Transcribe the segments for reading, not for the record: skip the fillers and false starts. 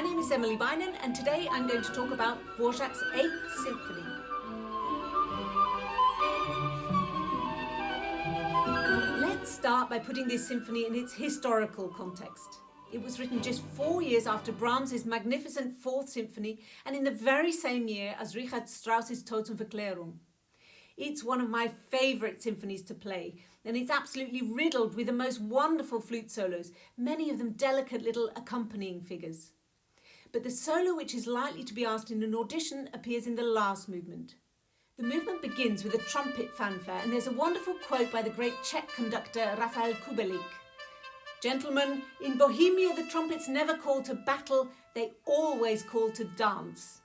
My name is Emily Beynon, and today I'm going to talk about Dvořák's 8th Symphony. Let's start by putting this symphony in its historical context. It was written just 4 years after Brahms's magnificent 4th Symphony and in the very same year as Richard Strauss's Totenverklärung. It's one of my favourite symphonies to play, and it's absolutely riddled with the most wonderful flute solos, many of them delicate little accompanying figures. But the solo which is likely to be asked in an audition appears in the last movement. The movement begins with a trumpet fanfare, and there's a wonderful quote by the great Czech conductor Rafael Kubelik. "Gentlemen, in Bohemia the trumpets never call to battle, they always call to dance."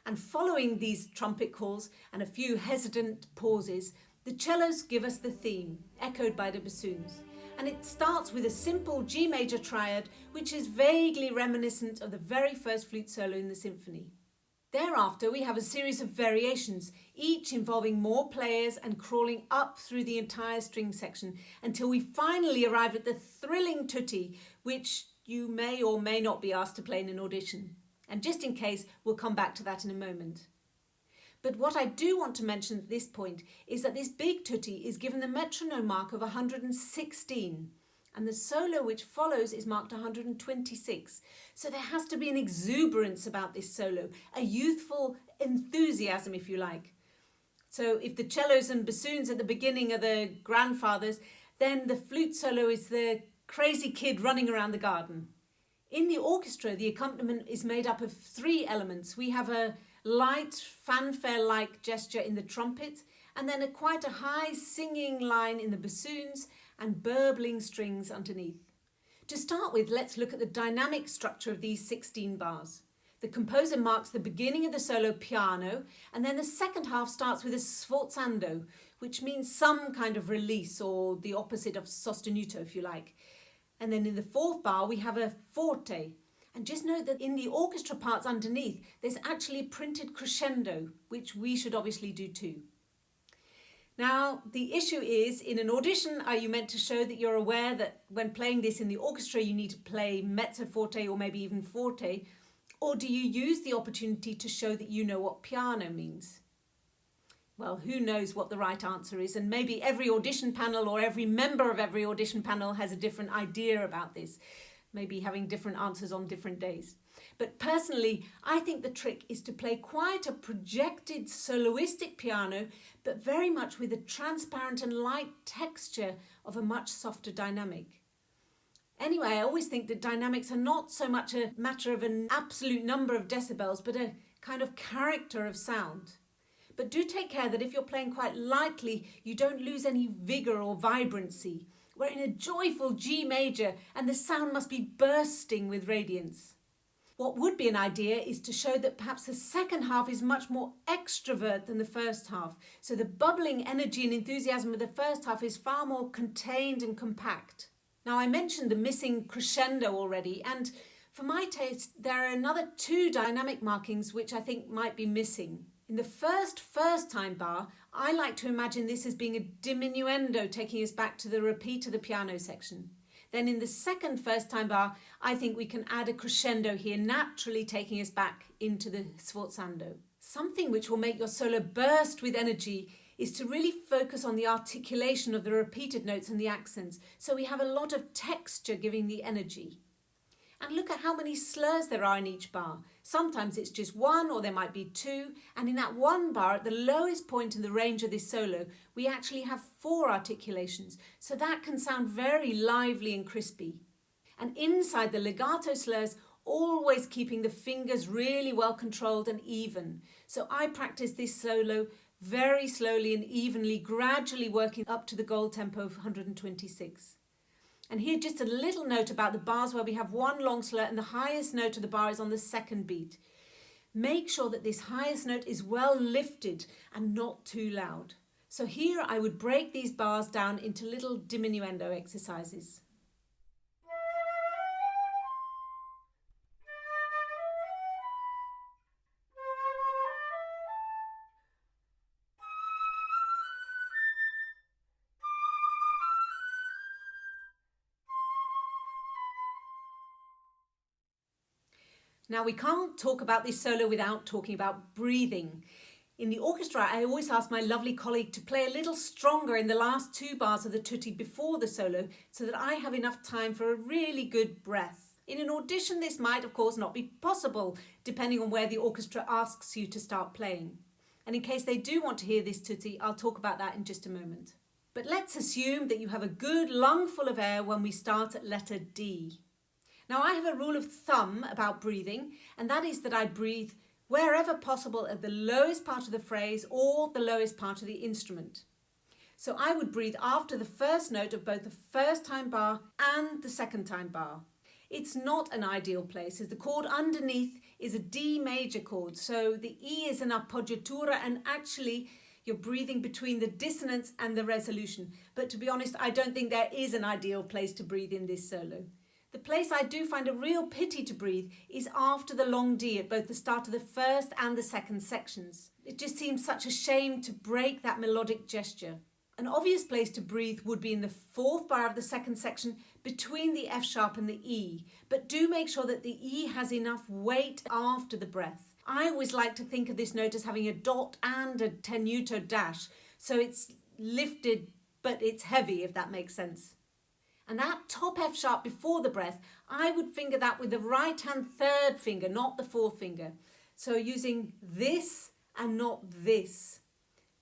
And following these trumpet calls and a few hesitant pauses, the cellos give us the theme, echoed by the bassoons. And it starts with a simple G major triad, which is vaguely reminiscent of the very first flute solo in the symphony. Thereafter, we have a series of variations, each involving more players and crawling up through the entire string section until we finally arrive at the thrilling tutti, which you may or may not be asked to play in an audition. And just in case, we'll come back to that in a moment. But what I do want to mention at this point is that this big tutti is given the metronome mark of 116, and the solo which follows is marked 126. So there has to be an exuberance about this solo, a youthful enthusiasm, if you like. So if the cellos and bassoons at the beginning are the grandfathers, then the flute solo is the crazy kid running around the garden. In the orchestra, the accompaniment is made up of 3 elements. We have a light fanfare-like gesture in the trumpet, and then quite a high singing line in the bassoons and burbling strings underneath. To start with, let's look at the dynamic structure of these 16 bars. The composer marks the beginning of the solo piano, and then the second half starts with a sforzando, which means some kind of release, or the opposite of sostenuto, if you like. And then in the 4th bar, we have a forte. And just note that in the orchestra parts underneath, there's actually printed crescendo, which we should obviously do too. Now, the issue is, in an audition, are you meant to show that you're aware that when playing this in the orchestra, you need to play mezzo forte or maybe even forte? Or do you use the opportunity to show that you know what piano means? Well, who knows what the right answer is, and maybe every audition panel or every member of every audition panel has a different idea about this, maybe having different answers on different days. But personally, I think the trick is to play quite a projected soloistic piano, but very much with a transparent and light texture of a much softer dynamic. Anyway, I always think that dynamics are not so much a matter of an absolute number of decibels, but a kind of character of sound. But do take care that if you're playing quite lightly, you don't lose any vigour or vibrancy. We're in a joyful G major, and the sound must be bursting with radiance. What would be an idea is to show that perhaps the second half is much more extrovert than the first half. So the bubbling energy and enthusiasm of the first half is far more contained and compact. Now, I mentioned the missing crescendo already, and for my taste, there are another 2 dynamic markings which I think might be missing. In the first time bar, I like to imagine this as being a diminuendo taking us back to the repeat of the piano section. Then in the second time bar, I think we can add a crescendo here, naturally taking us back into the sforzando. Something which will make your solo burst with energy is to really focus on the articulation of the repeated notes and the accents, so we have a lot of texture giving the energy. And look at how many slurs there are in each bar. Sometimes it's just 1 or there might be 2. And in that 1 bar, at the lowest point in the range of this solo, we actually have 4 articulations. So that can sound very lively and crispy. And inside the legato slurs, always keeping the fingers really well controlled and even. So I practice this solo very slowly and evenly, gradually working up to the goal tempo of 126. And here just a little note about the bars where we have 1 long slur and the highest note of the bar is on the 2nd beat. Make sure that this highest note is well lifted and not too loud. So here I would break these bars down into little diminuendo exercises. Now, we can't talk about this solo without talking about breathing. In the orchestra, I always ask my lovely colleague to play a little stronger in the last 2 bars of the tutti before the solo so that I have enough time for a really good breath. In an audition, this might, of course, not be possible, depending on where the orchestra asks you to start playing. And in case they do want to hear this tutti, I'll talk about that in just a moment. But let's assume that you have a good lungful of air when we start at letter D. Now, I have a rule of thumb about breathing, and that is that I breathe wherever possible at the lowest part of the phrase or the lowest part of the instrument. So I would breathe after the first note of both the first time bar and the second time bar. It's not an ideal place as the chord underneath is a D major chord, so the E is an appoggiatura and actually you're breathing between the dissonance and the resolution. But to be honest, I don't think there is an ideal place to breathe in this solo. The place I do find a real pity to breathe is after the long D at both the start of the first and the second sections. It just seems such a shame to break that melodic gesture. An obvious place to breathe would be in the 4th bar of the second section between the F sharp and the E, but do make sure that the E has enough weight after the breath. I always like to think of this note as having a dot and a tenuto dash, so it's lifted but it's heavy, if that makes sense. And that top F sharp before the breath, I would finger that with the right hand 3rd finger, not the 4th finger. So using this and not this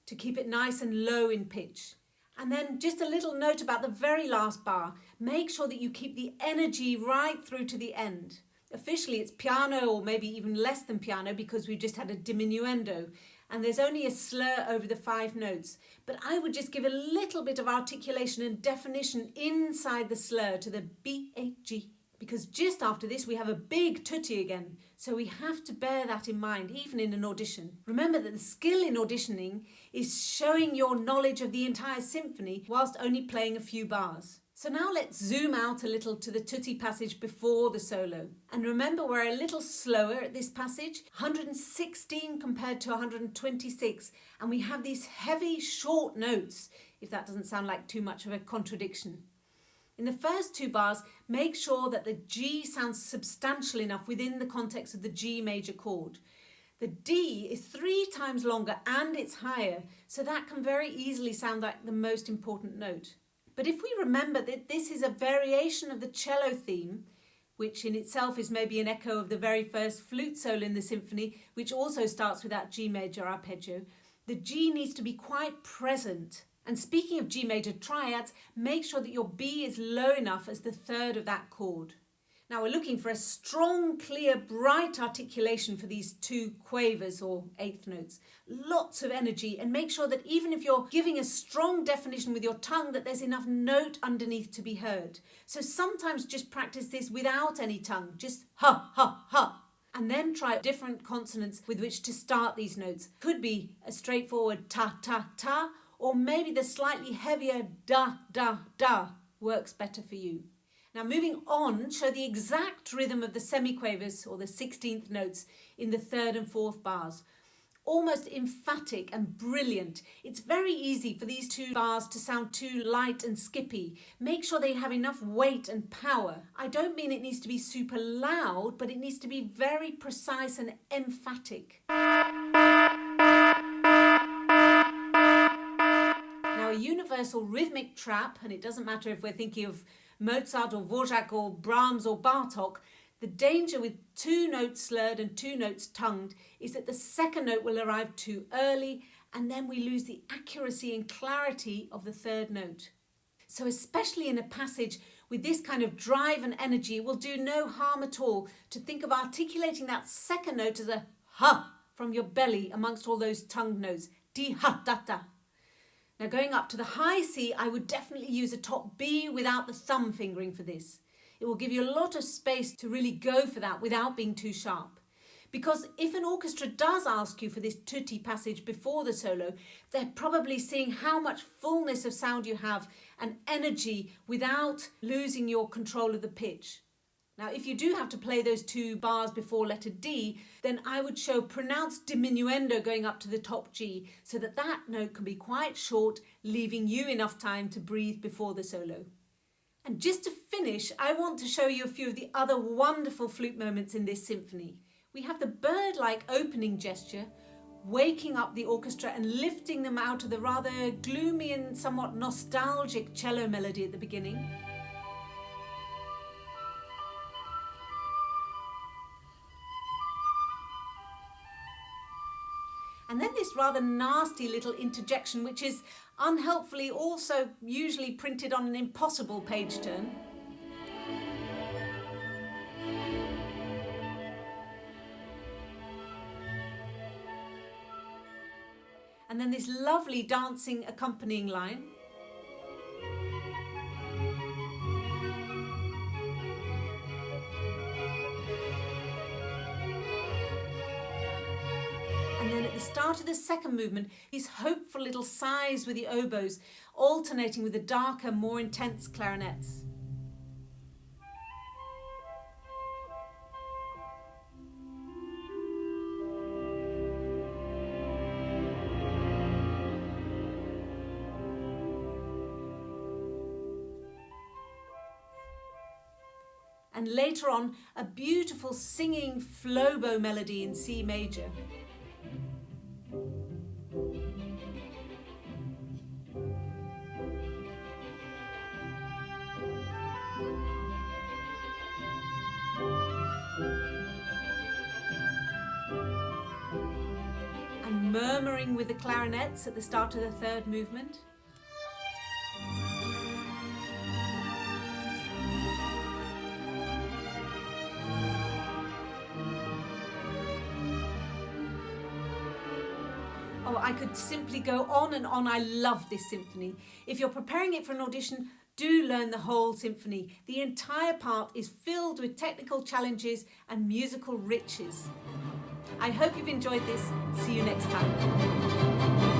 to keep it nice and low in pitch. And then just a little note about the very last bar. Make sure that you keep the energy right through to the end. Officially it's piano or maybe even less than piano because we've just had a diminuendo. And there's only a slur over the 5 notes. But I would just give a little bit of articulation and definition inside the slur to the B, A, G. Because just after this we have a big tutti again. So we have to bear that in mind, even in an audition. Remember that the skill in auditioning is showing your knowledge of the entire symphony whilst only playing a few bars. So now let's zoom out a little to the tutti passage before the solo. And remember we're a little slower at this passage, 116 compared to 126, and we have these heavy short notes, if that doesn't sound like too much of a contradiction. In the first 2 bars, make sure that the G sounds substantial enough within the context of the G major chord. The D is 3 times longer and it's higher, so that can very easily sound like the most important note. But if we remember that this is a variation of the cello theme, which in itself is maybe an echo of the very first flute solo in the symphony, which also starts with that G major arpeggio, the G needs to be quite present. And speaking of G major triads, make sure that your B is low enough as the 3rd of that chord. Now we're looking for a strong, clear, bright articulation for these 2 quavers or 8th notes. Lots of energy, and make sure that even if you're giving a strong definition with your tongue, that there's enough note underneath to be heard. So sometimes just practice this without any tongue, just ha, ha, ha. And then try different consonants with which to start these notes. Could be a straightforward ta, ta, ta, or maybe the slightly heavier da, da, da works better for you. Now moving on, show the exact rhythm of the semiquavers or the 16th notes in the 3rd and 4th bars. Almost emphatic and brilliant. It's very easy for these 2 bars to sound too light and skippy. Make sure they have enough weight and power. I don't mean it needs to be super loud, but it needs to be very precise and emphatic. Now a universal rhythmic trap, and it doesn't matter if we're thinking of Mozart or Dvorak or Brahms or Bartók, the danger with 2 notes slurred and 2 notes tongued is that the 2nd note will arrive too early and then we lose the accuracy and clarity of the 3rd note. So especially in a passage with this kind of drive and energy, it will do no harm at all to think of articulating that 2nd note as a ha from your belly amongst all those tongued notes. Di ha da da. Now going up to the high C, I would definitely use a top B without the thumb fingering for this. It will give you a lot of space to really go for that without being too sharp. Because if an orchestra does ask you for this tutti passage before the solo, they're probably seeing how much fullness of sound you have and energy without losing your control of the pitch. Now, if you do have to play those 2 bars before letter D, then I would show pronounced diminuendo going up to the top G so that that note can be quite short, leaving you enough time to breathe before the solo. And just to finish, I want to show you a few of the other wonderful flute moments in this symphony. We have the bird-like opening gesture, waking up the orchestra and lifting them out of the rather gloomy and somewhat nostalgic cello melody at the beginning. And then this rather nasty little interjection, which is unhelpfully also usually printed on an impossible page turn. And then this lovely dancing accompanying line. And then at the start of the second movement, these hopeful little sighs with the oboes, alternating with the darker, more intense clarinets. And later on, a beautiful singing flobo melody in C major. And murmuring with the clarinets at the start of the third movement. Oh, I could simply go on and on. I love this symphony. If you're preparing it for an audition, do learn the whole symphony. The entire part is filled with technical challenges and musical riches. I hope you've enjoyed this. See you next time.